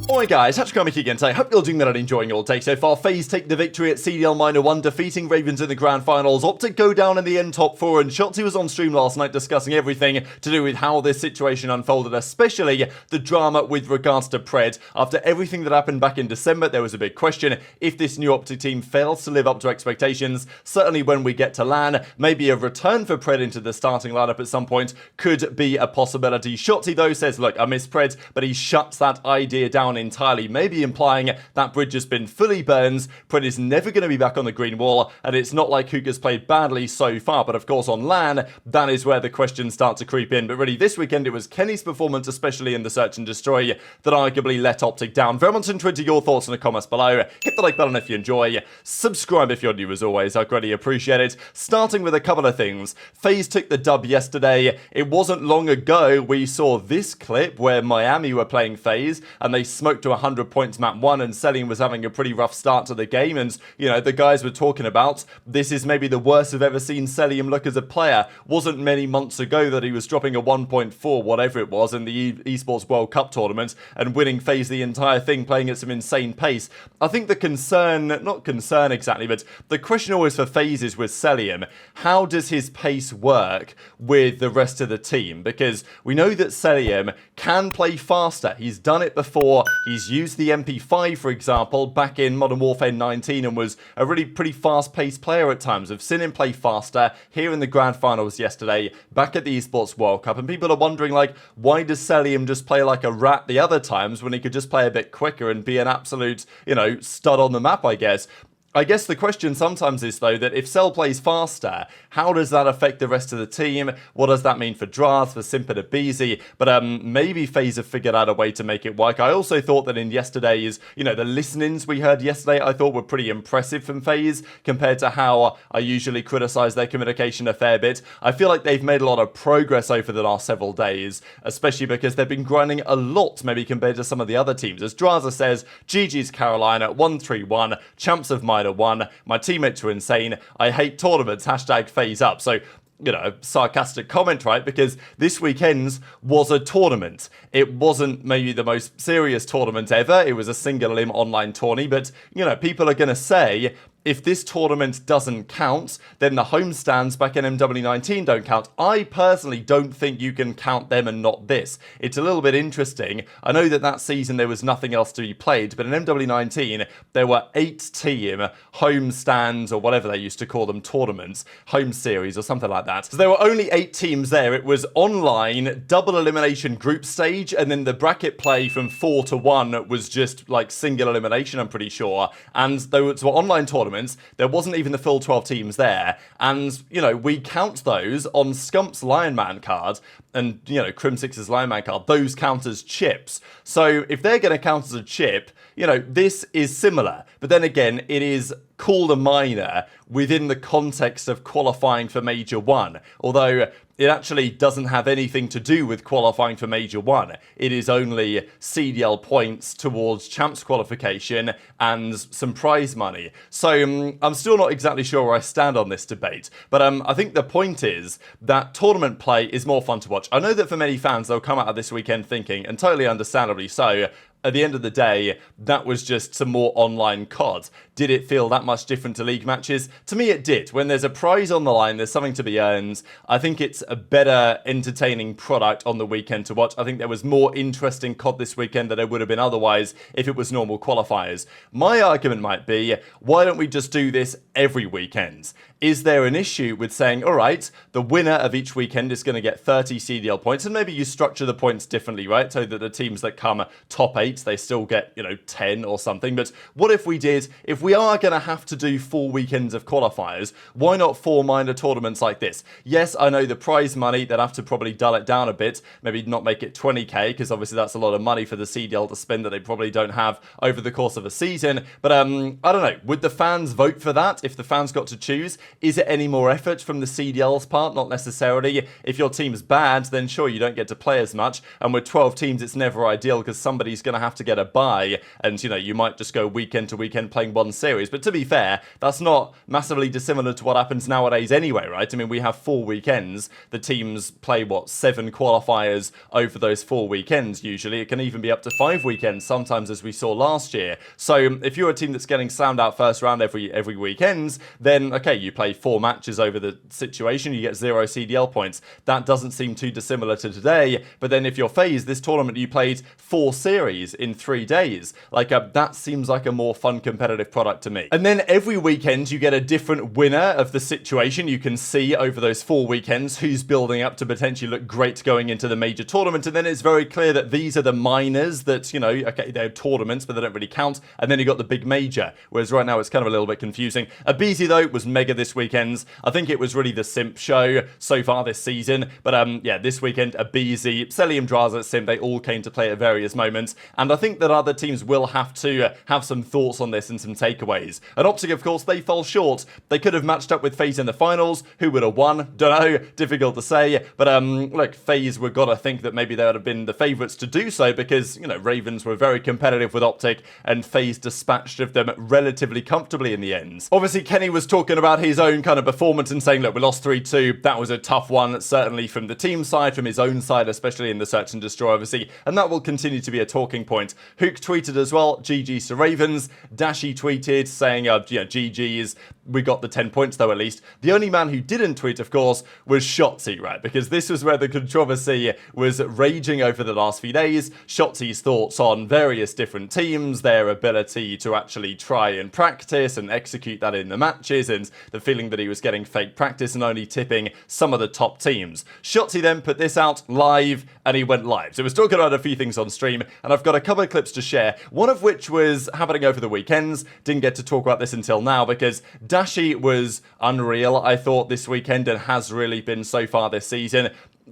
Alright guys, Scrappy again today. Hope you're doing well and enjoying your day so far. FaZe take the victory at CDL -1, defeating Ravens in the grand finals. OpTic go down in the end top 4, and Shotzzy was on stream last night discussing everything to do with how this situation unfolded, especially the drama with regards to Pred. After everything that happened back in December, there was a big question if this new OpTic team fails to live up to expectations. Certainly when we get to LAN, maybe a return for Pred into the starting lineup at some point could be a possibility. Shotzzy though says, look, I miss Pred, but he shuts that idea down entirely, maybe implying that bridge has been fully burned. Pred is never going to be back on the green wall, and it's not like Huke has played badly so far, but of course on LAN, that is where the questions start to creep in. But really this weekend it was Kenny's performance, especially in the search and destroy, that arguably let OpTic down. Very much into your thoughts in the comments below. Hit the like button if you enjoy, subscribe if you're new as always, I'd greatly appreciate it. Starting with a couple of things. FaZe took the dub yesterday. It wasn't long ago we saw this clip where Miami were playing FaZe and they smoked to 100 points map 1, and Cellium was having a pretty rough start to the game, and you know the guys were talking about this is maybe the worst I've ever seen Cellium look as a player. Wasn't many months ago that he was dropping a 1.4 whatever it was in the Esports World Cup tournament and winning FaZe the entire thing, playing at some insane pace. I think the concern, not concern exactly, but the question always for FaZe is with Cellium, how does his pace work with the rest of the team? Because we know that Cellium can play faster. He's done it before. He's used the MP5, for example, back in Modern Warfare 19 and was a really pretty fast-paced player at times. I've seen him play faster here in the grand finals yesterday, back at the Esports World Cup, and people are wondering, like, why does Cellium just play like a rat the other times when he could just play a bit quicker and be an absolute, you know, stud on the map, I guess. I guess the question sometimes is, though, that if Cell plays faster, how does that affect the rest of the team? What does that mean for Drazah, for Simp and aBeZy? But maybe FaZe have figured out a way to make it work. I also thought that in yesterday's, you know, the listenings we heard yesterday, I thought were pretty impressive from FaZe compared to how I usually criticize their communication a fair bit. I feel like they've made a lot of progress over the last several days, especially because they've been grinding a lot, maybe compared to some of the other teams. As Drazah says, GG's Carolina, 1-3-1, champs of Minor 1, my teammates were insane, I hate tournaments, hashtag FaZe up. So, you know, sarcastic comment, right? Because this weekend's was a tournament. It wasn't maybe the most serious tournament ever. It was a single limb online tourney, but, you know, people are going to say, if this tournament doesn't count, then the homestands back in MW19 don't count. I personally don't think you can count them and not this. It's a little bit interesting. I know that that season there was nothing else to be played, but in MW19 there were 8-team homestands, or whatever they used to call them, tournaments, home series or something like that. So there were only 8 teams there. It was online, double elimination group stage, and then the bracket play from 4 to 1 was just like single elimination, I'm pretty sure. And those were online tournaments. There wasn't even the full 12 teams there, and you know, we count those on Scump's Lion Man card and, you know, Crim6's Lion Man card. Those count as chips. So if they're going to count as a chip, you know, this is similar, but then again, it is called a minor within the context of qualifying for Major 1, although it actually doesn't have anything to do with qualifying for Major 1. It is only CDL points towards champs qualification and some prize money. So I'm still not exactly sure where I stand on this debate, but I think the point is that tournament play is more fun to watch. I know that for many fans, they'll come out of this weekend thinking, and totally understandably so, at the end of the day, that was just some more online COD. Did it feel that much different to league matches? To me, it did. When there's a prize on the line, there's something to be earned. I think it's a better, entertaining product on the weekend to watch. I think there was more interesting COD this weekend than there would have been otherwise if it was normal qualifiers. My argument might be, why don't we just do this every weekend? Is there an issue with saying, all right, the winner of each weekend is going to get 30 CDL points, and maybe you structure the points differently, right? So that the teams that come top 8, they still get, you know, 10 or something. But what if we did, if we are going to have to do 4 weekends of qualifiers, why not 4 minor tournaments like this? Yes, I know the prize money, they'd have to probably dull it down a bit, maybe not make it 20k, because obviously that's a lot of money for the CDL to spend that they probably don't have over the course of a season. But I don't know, would the fans vote for that if the fans got to choose? Is it any more effort from the CDL's part? Not necessarily. If your team's bad, then sure, you don't get to play as much, and with 12 teams it's never ideal because somebody's going to to have to get a bye, and, you know, you might just go weekend to weekend playing one series. But to be fair, that's not massively dissimilar to what happens nowadays anyway, right? I mean, we have 4 weekends. The teams play, what, 7 qualifiers over those 4 weekends usually. It can even be up to 5 weekends sometimes, as we saw last year. So if you're a team that's getting slammed out first round every weekend, then, okay, you play 4 matches over the situation, you get 0 CDL points. That doesn't seem too dissimilar to today. But then if you're FaZe, this tournament you played 4 series in 3 days. Like, that seems like a more fun competitive product to me. And then every weekend you get a different winner of the situation. You can see over those 4 weekends who's building up to potentially look great going into the major tournament. And then it's very clear that these are the minors that, you know, okay, they're tournaments, but they don't really count. And then you got the big major, whereas right now it's kind of a little bit confusing. aBeZy, though, was mega this weekend. I think it was really the Simp show so far this season. But yeah, this weekend, aBeZy, Cellium, Drazah, Simp, they all came to play at various moments. And I think that other teams will have to have some thoughts on this and some takeaways. And OpTic, of course, they fell short. They could have matched up with FaZe in the finals. Who would have won? Don't know. Difficult to say. But look, FaZe were gotta think that maybe they would have been the favourites to do so because, you know, Ravens were very competitive with OpTic and FaZe dispatched of them relatively comfortably in the end. Obviously, Kenny was talking about his own kind of performance and saying, look, we lost 3-2. That was a tough one, certainly from the team side, from his own side, especially in the search and destroy, obviously. And that will continue to be a talking point. Huke tweeted as well, GG's to Ravens. Dashy tweeted saying, yeah, GG's. We got the 10 points though, at least. The only man who didn't tweet, of course, was Shotzzy, right? Because this was where the controversy was raging over the last few days. Shotzy's thoughts on various different teams, their ability to actually try and practice and execute that in the matches, and the feeling that he was getting fake practice and only tipping some of the top teams. Shotzzy then put this out live, and he went live. So he was talking about a few things on stream, and I've got a couple of clips to share, one of which was happening over the weekends. Didn't get to talk about this until now, because Dashy was unreal, I thought, this weekend, and has really been so far this season.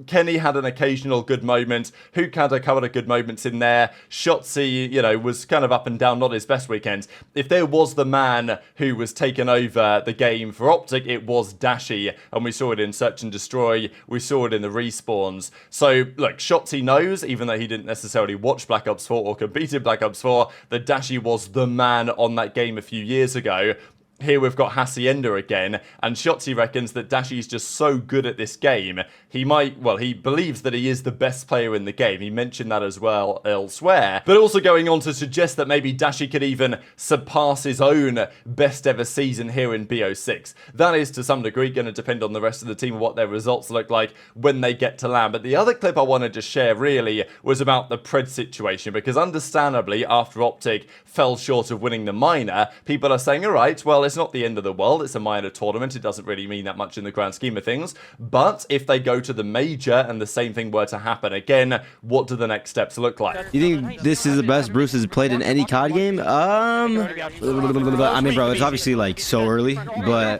Kenny had an occasional good moment. Huke had a couple of good moments in there. Shotzzy, you know, was kind of up and down, not his best weekend. If there was the man who was taking over the game for OpTic, it was Dashy, and we saw it in Search and Destroy. We saw it in the respawns. So, look, Shotzzy knows, even though he didn't necessarily watch Black Ops 4 or compete in Black Ops 4, that Dashy was the man on that game a few years ago. Here we've got Hacienda again, and Shotzzy reckons that Dashy's just so good at this game, he might, well, he believes that he is the best player in the game. He mentioned that as well elsewhere, but also going on to suggest that maybe Dashy could even surpass his own best ever season here in BO6. That is to some degree going to depend on the rest of the team and what their results look like when they get to LAN. But the other clip I wanted to share really was about the Pred situation, because understandably, after OpTic fell short of winning the minor, people are saying, all right, well, it's not the end of the world. It's a minor tournament. It doesn't really mean that much in the grand scheme of things. But if they go to the major and the same thing were to happen again, what do the next steps look like? You think this is the best Bruce has played in any COD game? I mean, bro, it's obviously like so early, but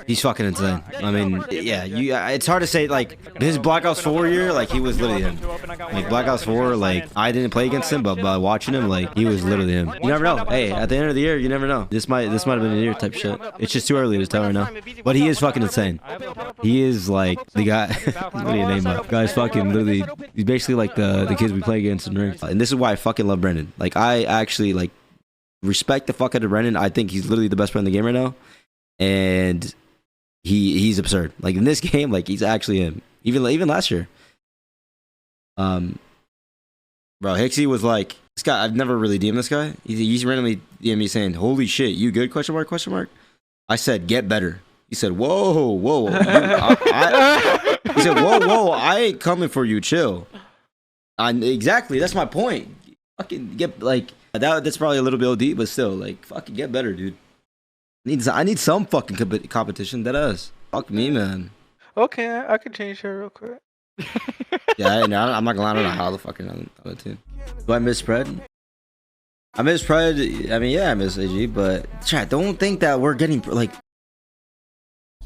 he's fucking insane. I mean, yeah, it's hard to say, like, his Black Ops 4 year, like, he was literally him. Like, Black Ops 4, like, I didn't play against him, but by watching him, like, he was literally him. You never know. Hey, at the end of the year, you never know. This might have been a year type shit. It's just too early to tell right now. But he is fucking insane. He is like the guy. What do you name him? Guy's fucking literally. He's basically like the kids we play against in ranked. And this is why I fucking love Brendan. Like, I actually like respect the fuck out of Brendan. I think he's literally the best player in the game right now, and he's absurd. Like in this game, like he's actually him. Even last year. Bro, Hicksy was like, this guy, I've never really DM'd this guy. He's randomly DM'd me saying, holy shit, you good? Question mark, question mark. I said, get better. He said, whoa. He said, whoa, I ain't coming for you, chill. Exactly, that's my point. Fucking get, like, that's probably a little bit OD, but still, like, fucking get better, dude. I need some fucking competition, that is. Fuck me, man. Okay, I can change her real quick. Yeah, no, I'm not gonna lie, I don't know how the fucking other team. Do I miss Pred? I miss Pred. I mean, yeah, I miss AG, but chat, don't think that we're getting, like,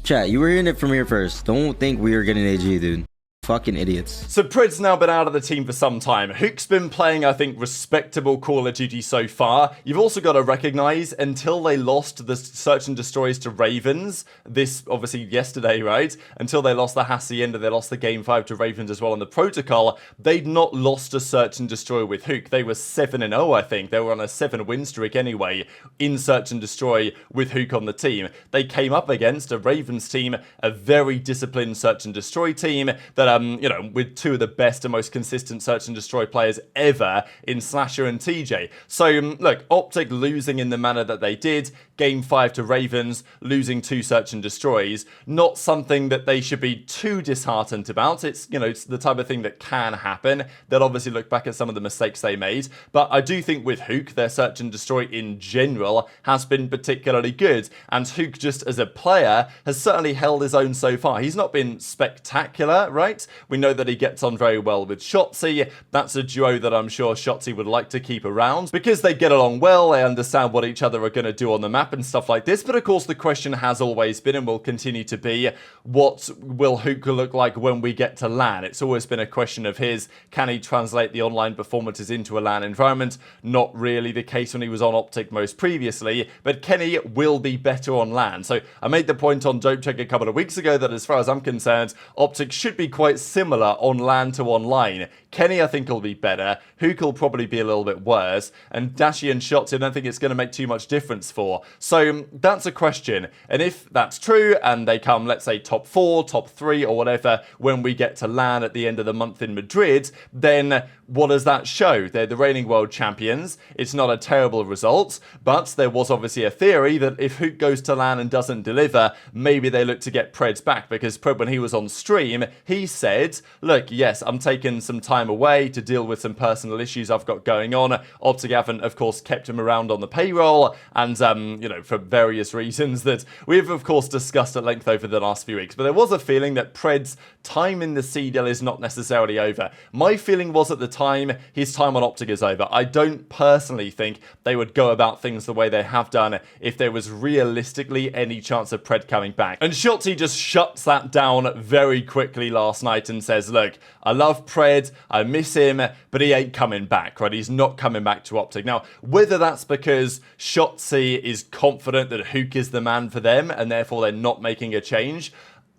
chat, you were hearing it from here first. Don't think we are getting AG, dude. Fucking idiots. So Pred's now been out of the team for some time. Huke's been playing, I think, respectable Call of Duty so far. You've also got to recognize, until they lost the search and destroys to Ravens, this obviously yesterday, right? Until they lost the Hacienda, they lost the Game 5 to Ravens as well in the Protocol, they'd not lost a search and destroy with Huke. They were 7-0, I think. They were on a 7-win streak anyway in search and destroy with Huke on the team. They came up against a Ravens team, a very disciplined search and destroy team that you know, with two of the best and most consistent search and destroy players ever in Slasher and TJ. So, look, OpTic losing in the manner that they did, Game 5 to Ravens, losing 2 search and destroys, not something that they should be too disheartened about. It's, you know, it's the type of thing that can happen. They'll obviously look back at some of the mistakes they made, but I do think with Huke, their search and destroy in general has been particularly good, and Huke just as a player has certainly held his own so far. He's not been spectacular, right? We know that he gets on very well with Shotzzy. That's a duo that I'm sure Shotzzy would like to keep around because they get along well, they understand what each other are going to do on the map and stuff like this. But of course the question has always been and will continue to be, what will Huke look like when we get to LAN? It's always been a question of his. Can he translate the online performances into a LAN environment? Not really the case when he was on OpTic most previously, but Kenny will be better on LAN. So I made the point on Dope Check a couple of weeks ago that as far as I'm concerned, OpTic should be quite similar on LAN to online. Kenny, I think, will be better. Huke will probably be a little bit worse. And Dashy and Shotzzy, I don't think it's going to make too much difference for. So that's a question. And if that's true, and they come, let's say, top 4, top 3, or whatever, when we get to LAN at the end of the month in Madrid, then what does that show? They're the reigning world champions. It's not a terrible result, but there was obviously a theory that if Huke goes to LAN and doesn't deliver, maybe they look to get Preds back, because Pred, when he was on stream, he said, look, yes, I'm taking some time away to deal with some personal issues I've got going on. OpTic haven't, of course, kept him around on the payroll, and, you know, for various reasons that we've, of course, discussed at length over the last few weeks. But there was a feeling that Pred's time in the CDL is not necessarily over. My feeling was at the time, his time on OpTic is over. I don't personally think they would go about things the way they have done if there was realistically any chance of Pred coming back. And Shotzzy just shuts that down very quickly last night and says, look, I love Pred, I miss him, but he ain't coming back, right? He's not coming back to OpTic. Now, whether that's because Shotzzy is confident that Huke is the man for them and therefore they're not making a change,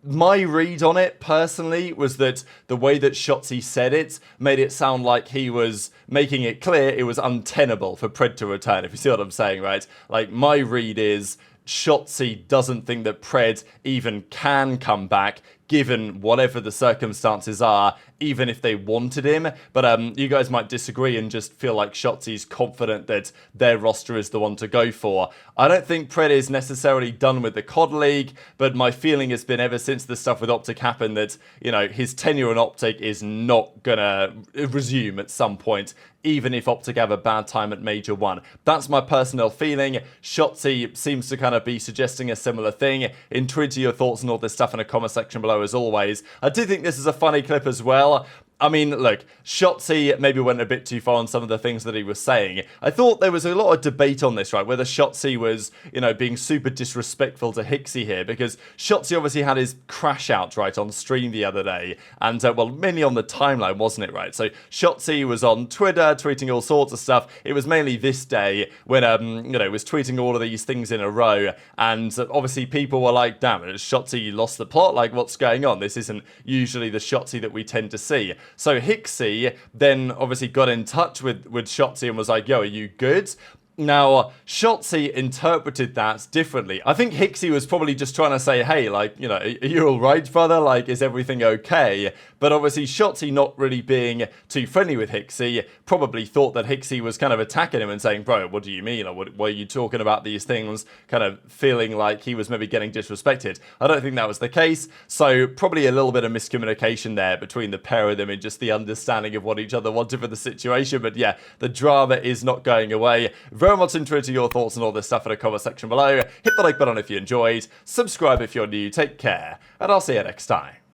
my read on it, personally, was that the way that Shotzzy said it made it sound like he was making it clear it was untenable for Pred to return, if you see what I'm saying, right? Like, my read is Shotzzy doesn't think that Pred even can come back, given whatever the circumstances are, even if they wanted him. But you guys might disagree and just feel like Shotzzy's confident that their roster is the one to go for. I don't think Pred is necessarily done with the COD League, but my feeling has been ever since the stuff with OpTic happened that, you know, his tenure on OpTic is not gonna resume at some point, even if OpTic have a bad time at Major 1. That's my personal feeling. Shotzzy seems to kind of be suggesting a similar thing. Intrigued to your thoughts and all this stuff in the comment section below as always. I do think this is a funny clip as well. I mean, look, Shotzzy maybe went a bit too far on some of the things that he was saying. I thought there was a lot of debate on this, right? Whether Shotzzy was, you know, being super disrespectful to Hicksy here, because Shotzzy obviously had his crash out, right, on stream the other day. And, well, mainly on the timeline, wasn't it, right? So Shotzzy was on Twitter tweeting all sorts of stuff. It was mainly this day when, you know, was tweeting all of these things in a row. And obviously people were like, damn, has Shotzzy lost the plot? Like, what's going on? This isn't usually the Shotzzy that we tend to see. So Hicksy then obviously got in touch with Shotzzy and was like, yo, are you good? Now, Shotzzy interpreted that differently. I think Hicksy was probably just trying to say, hey, like, you know, are you all right, brother? Like, is everything okay? But obviously, Shotzzy, not really being too friendly with Hicksy, probably thought that Hicksy was kind of attacking him and saying, bro, what do you mean? Or what are you talking about these things? Kind of feeling like he was maybe getting disrespected. I don't think that was the case. So probably a little bit of miscommunication there between the pair of them and just the understanding of what each other wanted for the situation. But yeah, the drama is not going away. Very much interested to your thoughts and all this stuff in the comment section below. Hit the like button if you enjoyed. Subscribe if you're new. Take care. And I'll see you next time.